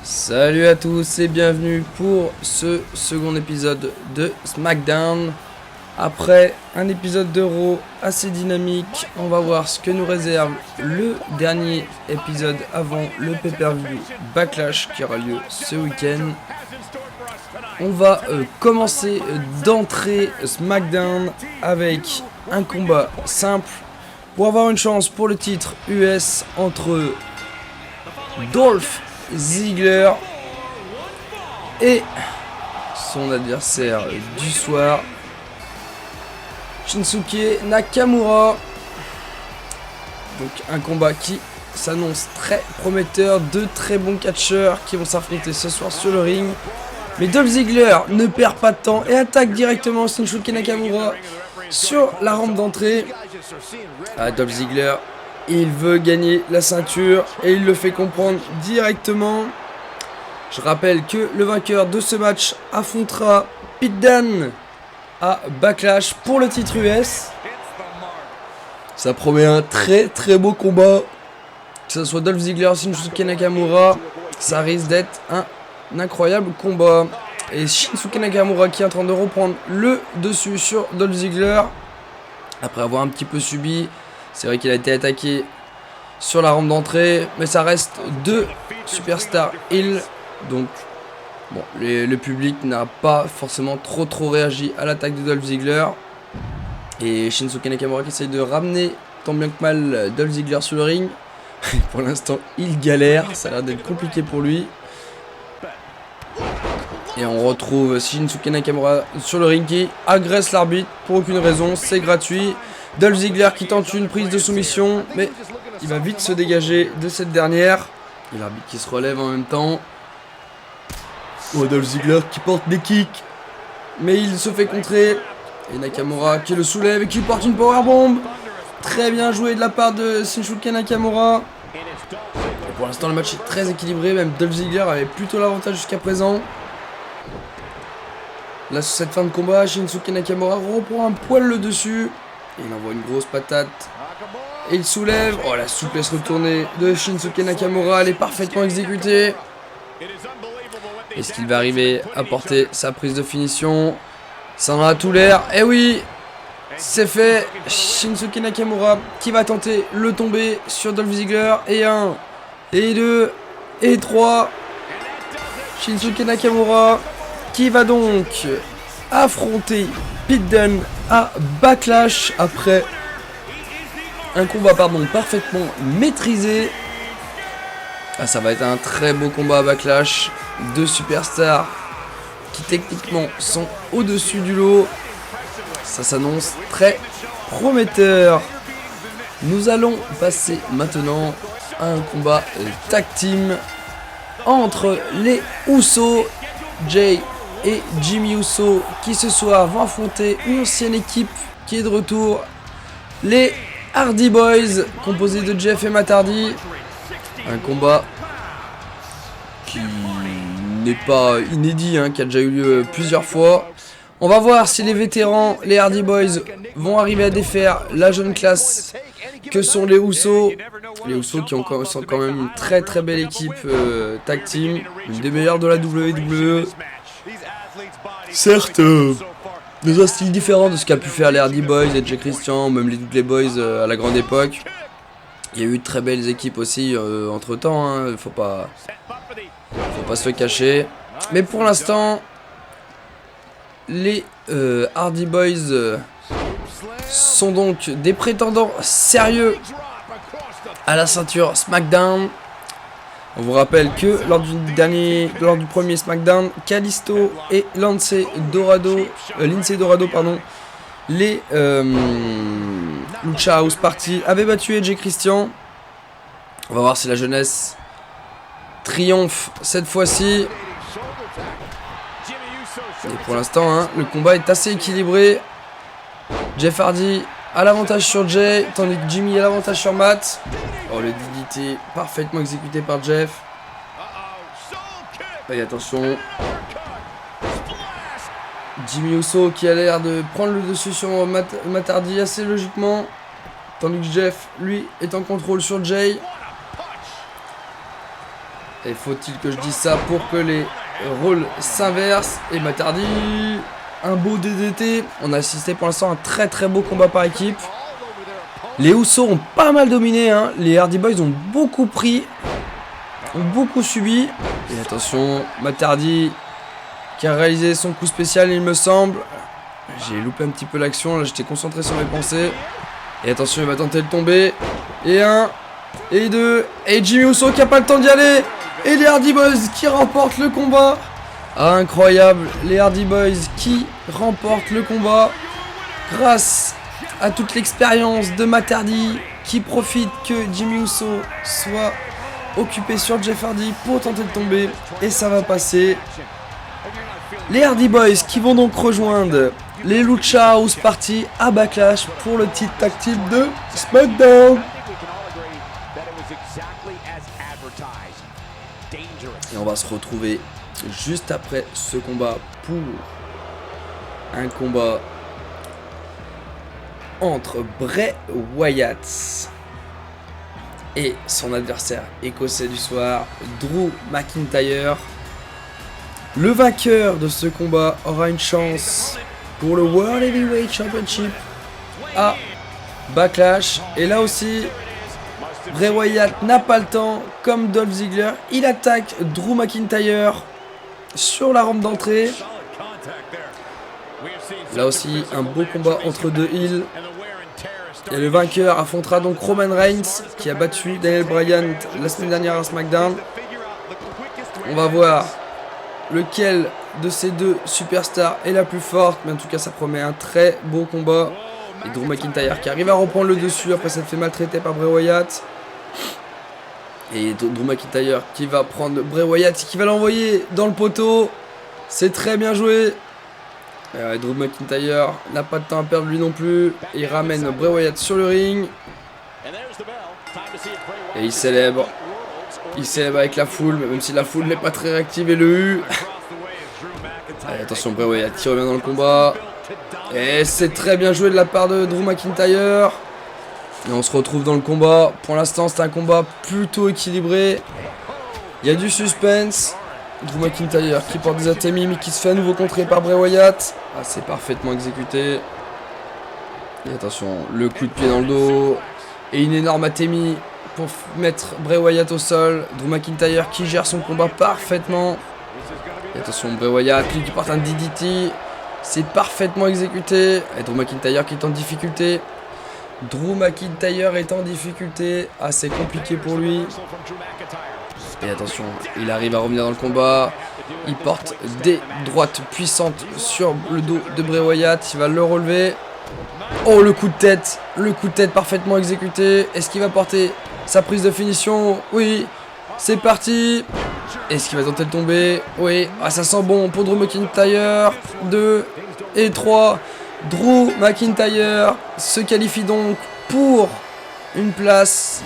Salut à tous et bienvenue pour ce second épisode de SmackDown. Après un épisode de Raw assez dynamique, on va voir ce que nous réserve le dernier épisode avant le pay-per-view Backlash qui aura lieu ce week-end. On va commencer d'entrée SmackDown avec un combat simple pour avoir une chance pour le titre US entre Dolph Ziggler et son adversaire du soir, Shinsuke Nakamura. Donc un combat qui s'annonce très prometteur, deux très bons catcheurs qui vont s'affronter ce soir sur le ring. Mais Dolph Ziggler ne perd pas de temps et attaque directement Shinsuke Nakamura sur la rampe d'entrée. Dolph Ziggler, il veut gagner la ceinture et il le fait comprendre directement. Je rappelle que le vainqueur de ce match affrontera Pete Dunne à Backlash pour le titre US. Ça promet un très très beau combat. Que ce soit Dolph Ziggler ou Shinsuke Nakamura, ça risque d'être un incroyable combat. Et Shinsuke Nakamura qui est en train de reprendre le dessus sur Dolph Ziggler après avoir un petit peu subi. C'est vrai qu'il a été attaqué sur la rampe d'entrée, mais ça reste deux superstars heel. Donc, bon, le public n'a pas forcément trop réagi à l'attaque de Dolph Ziggler. Et Shinsuke Nakamura qui essaye de ramener tant bien que mal Dolph Ziggler sur le ring. Pour l'instant, il galère, ça a l'air d'être compliqué pour lui. Et on retrouve Shinsuke Nakamura sur le ring qui agresse l'arbitre pour aucune raison, c'est gratuit. Dolph Ziggler qui tente une prise de soumission, mais il va vite se dégager de cette dernière. Et l'arbitre qui se relève en même temps. Oh, Dolph Ziggler qui porte des kicks, mais il se fait contrer. Et Nakamura qui le soulève et qui porte une powerbomb. Très bien joué de la part de Shinsuke Nakamura. Et pour l'instant, le match est très équilibré, même Dolph Ziggler avait plutôt l'avantage jusqu'à présent. Là, sur cette fin de combat, Shinsuke Nakamura reprend un poil le dessus. Et il envoie une grosse patate. Et il soulève. Oh, la souplesse retournée de Shinsuke Nakamura. Elle est parfaitement exécutée. Est-ce qu'il va arriver à porter sa prise de finition? Ça en a tout l'air. Eh oui, c'est fait. Shinsuke Nakamura qui va tenter le tomber sur Dolph Ziggler. Et 1, et 2, et 3. Shinsuke Nakamura qui va donc affronter Pete Dunne à Backlash après un combat parfaitement maîtrisé. Ça va être un très beau combat à Backlash. Deux superstars qui techniquement sont au-dessus du lot. Ça s'annonce très prometteur. Nous allons passer maintenant à un combat tag team entre les Usos, Jay et Jimmy Uso, qui ce soir vont affronter une ancienne équipe qui est de retour, les Hardy Boys, composés de Jeff et Matt Hardy. Un combat qui n'est pas inédit, qui a déjà eu lieu plusieurs fois. On va voir si les vétérans, les Hardy Boys, vont arriver à défaire la jeune classe que sont les Usos. Les Usos qui sont quand même une très belle équipe tag team, une des meilleures de la WWE. Certes, dans un style différent de ce qu'a pu faire les Hardy Boys et Jay Christian, même les Dudley Boys à la grande époque. Il y a eu de très belles équipes aussi entre temps, faut pas se le cacher. Mais pour l'instant, les Hardy Boys sont donc des prétendants sérieux à la ceinture SmackDown. On vous rappelle que lors du premier SmackDown, Kalisto et Lindsay Dorado, les Lucha House Party avaient battu AJ Christian. On va voir si la jeunesse triomphe cette fois-ci. Et pour l'instant, le combat est assez équilibré. Jeff Hardy a l'avantage sur Jay, tandis que Jimmy a l'avantage sur Matt. Oh, le DDT parfaitement exécuté par Jeff. Et attention. Jimmy Uso qui a l'air de prendre le dessus sur Matt Hardy assez logiquement. Tandis que Jeff, lui, est en contrôle sur Jay. Et faut-il que je dise ça pour que les rôles s'inversent. Et Matt Hardy, un beau DDT. On a assisté pour l'instant à un très très beau combat par équipe. Les Usos ont pas mal dominé, hein. Les Hardy Boys ont beaucoup pris, ont beaucoup subi. Et attention, Matt Hardy qui a réalisé son coup spécial, il me semble. J'ai loupé un petit peu l'action, là j'étais concentré sur mes pensées. Et attention, il va tenter de tomber. Et un, et deux, et Jimmy Uso qui a pas le temps d'y aller. Et les Hardy Boys qui remportent le combat. Incroyable, les Hardy Boys qui remportent le combat grâce à toute l'expérience de Matt Hardy qui profite que Jimmy Uso soit occupé sur Jeff Hardy pour tenter de tomber. Et ça va passer. Les Hardy Boys qui vont donc rejoindre les Lucha House Party à Backlash pour le titre tag team de SmackDown. Et on va se retrouver juste après ce combat pour un combat entre Bray Wyatt et son adversaire écossais du soir, Drew McIntyre. Le vainqueur de ce combat aura une chance pour le World Heavyweight Championship à Backlash. Et là aussi, Bray Wyatt n'a pas le temps, comme Dolph Ziggler. Il attaque Drew McIntyre sur la rampe d'entrée. Là aussi, un beau combat entre deux heels. Et le vainqueur affrontera donc Roman Reigns, qui a battu Daniel Bryan la semaine dernière à SmackDown. On va voir lequel de ces deux superstars est la plus forte. Mais en tout cas, ça promet un très beau combat. Et Drew McIntyre qui arrive à reprendre le dessus après s'être fait maltraiter par Bray Wyatt. Et Drew McIntyre qui va prendre Bray Wyatt et qui va l'envoyer dans le poteau. C'est très bien joué. Drew McIntyre n'a pas de temps à perdre lui non plus. Il ramène Bray Wyatt sur le ring. Et il célèbre. Il célèbre avec la foule, même si la foule n'est pas très réactive et le U. Allez, attention, Bray Wyatt qui revient dans le combat. Et c'est très bien joué de la part de Drew McIntyre. Et on se retrouve dans le combat. Pour l'instant, c'est un combat plutôt équilibré. Il y a du suspense. Drew McIntyre qui porte des atémies mais qui se fait à nouveau contrer par Bray Wyatt. Ah, c'est parfaitement exécuté. Et attention, le coup de pied dans le dos. Et une énorme atémie pour mettre Bray Wyatt au sol. Drew McIntyre qui gère son combat parfaitement. Et attention, Bray Wyatt lui qui porte un DDT. C'est parfaitement exécuté. Et Drew McIntyre qui est en difficulté. Drew McIntyre est en difficulté. Ah, c'est compliqué pour lui. Et attention, il arrive à revenir dans le combat. Il porte des droites puissantes sur le dos de Bray Wyatt. Il va le relever. Oh, le coup de tête. Le coup de tête parfaitement exécuté. Est-ce qu'il va porter sa prise de finition? Oui. C'est parti. Est-ce qu'il va tenter de tomber? Oui. Ah, ça sent bon pour Drew McIntyre. 2 et 3. Drew McIntyre se qualifie donc pour une place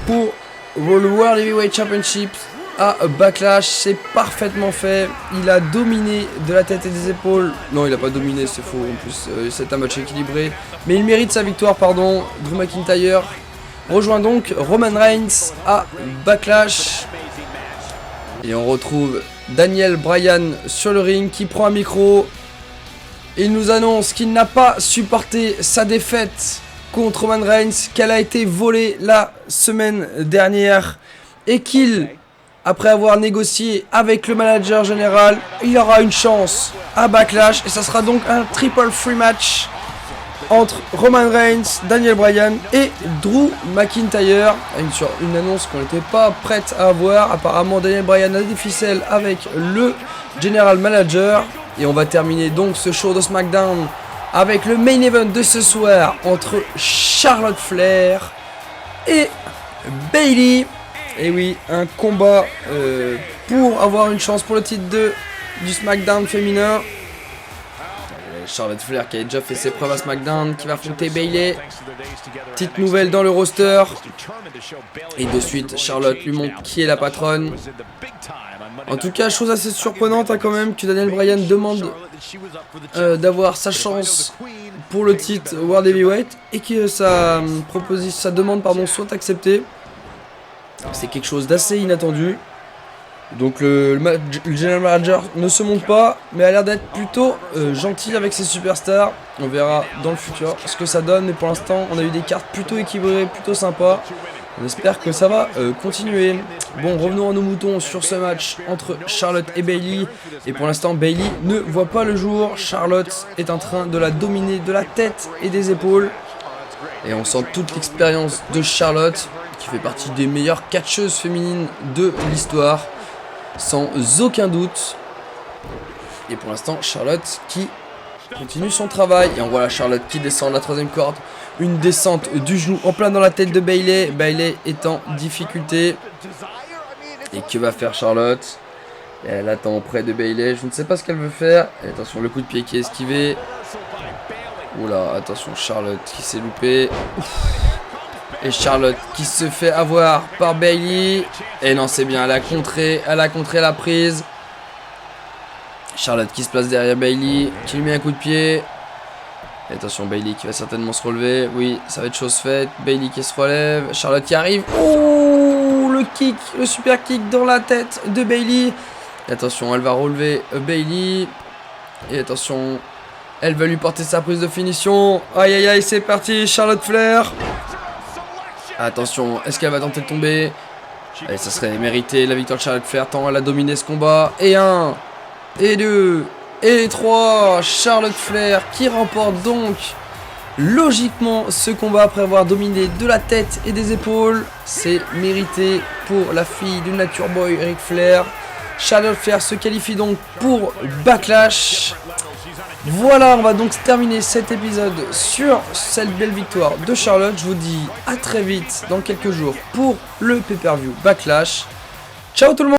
pour le World Heavyweight Championship à Backlash. C'est parfaitement fait. Il a dominé de la tête et des épaules. Non, il n'a pas dominé, c'est faux. En plus, c'est un match équilibré. Mais il mérite sa victoire, pardon. Drew McIntyre rejoint donc Roman Reigns à Backlash. Et on retrouve Daniel Bryan sur le ring qui prend un micro. Il nous annonce qu'il n'a pas supporté sa défaite contre Roman Reigns, qu'elle a été volée la semaine dernière et qu'il, après avoir négocié avec le manager général, il aura une chance à Backlash et ça sera donc un triple free match entre Roman Reigns, Daniel Bryan et Drew McIntyre. Une annonce qu'on n'était pas prête à avoir. Apparemment Daniel Bryan a des ficelles avec le general manager. Et on va terminer donc ce show de SmackDown avec le main event de ce soir entre Charlotte Flair et Bayley. Et oui, un combat pour avoir une chance pour le titre du SmackDown féminin. Charlotte Flair qui a déjà fait ses preuves à SmackDown, qui va affronter Bayley. Petite nouvelle dans le roster. Et de suite, Charlotte lui montre qui est la patronne. En tout cas, chose assez surprenante quand même, que Daniel Bryan demande d'avoir sa chance pour le titre World Heavyweight et que sa demande soit acceptée. C'est quelque chose d'assez inattendu. Donc le General Manager ne se montre pas, mais a l'air d'être plutôt gentil avec ses superstars. On verra dans le futur ce que ça donne, mais pour l'instant on a eu des cartes plutôt équilibrées, plutôt sympas. On espère que ça va continuer. Bon, revenons à nos moutons sur ce match entre Charlotte et Bayley. Et pour l'instant, Bayley ne voit pas le jour. Charlotte est en train de la dominer de la tête et des épaules. Et on sent toute l'expérience de Charlotte, qui fait partie des meilleures catcheuses féminines de l'histoire, sans aucun doute. Et pour l'instant, Charlotte qui continue son travail. Et on voit la Charlotte qui descend de la 3e corde. Une descente du genou en plein dans la tête de Bayley. Bayley est en difficulté. Et que va faire Charlotte? Elle attend près de Bayley. Je ne sais pas ce qu'elle veut faire. Et attention, le coup de pied qui est esquivé. Oula, attention, Charlotte qui s'est loupée. Et Charlotte qui se fait avoir par Bayley. Et non, c'est bien, elle a contré la prise. Charlotte qui se place derrière Bayley, qui lui met un coup de pied. Et attention, Bayley qui va certainement se relever. Oui, ça va être chose faite. Bayley qui se relève. Charlotte qui arrive. Oh, le kick, le super kick dans la tête de Bayley. Et attention, elle va relever Bayley. Et attention, elle va lui porter sa prise de finition. Aïe, aïe, aïe, c'est parti. Charlotte Flair. Attention, est-ce qu'elle va tenter de tomber? Allez, ça serait mérité la victoire de Charlotte Flair. Tant elle a dominé ce combat. Et 1, et 2, et 3. Charlotte Flair qui remporte donc logiquement ce combat après avoir dominé de la tête et des épaules. C'est mérité pour la fille du Nature Boy Ric Flair. Charlotte Flair se qualifie donc pour Backlash. Voilà, on va donc terminer cet épisode sur cette belle victoire de Charlotte. Je vous dis à très vite dans quelques jours pour le pay-per-view Backlash. Ciao tout le monde!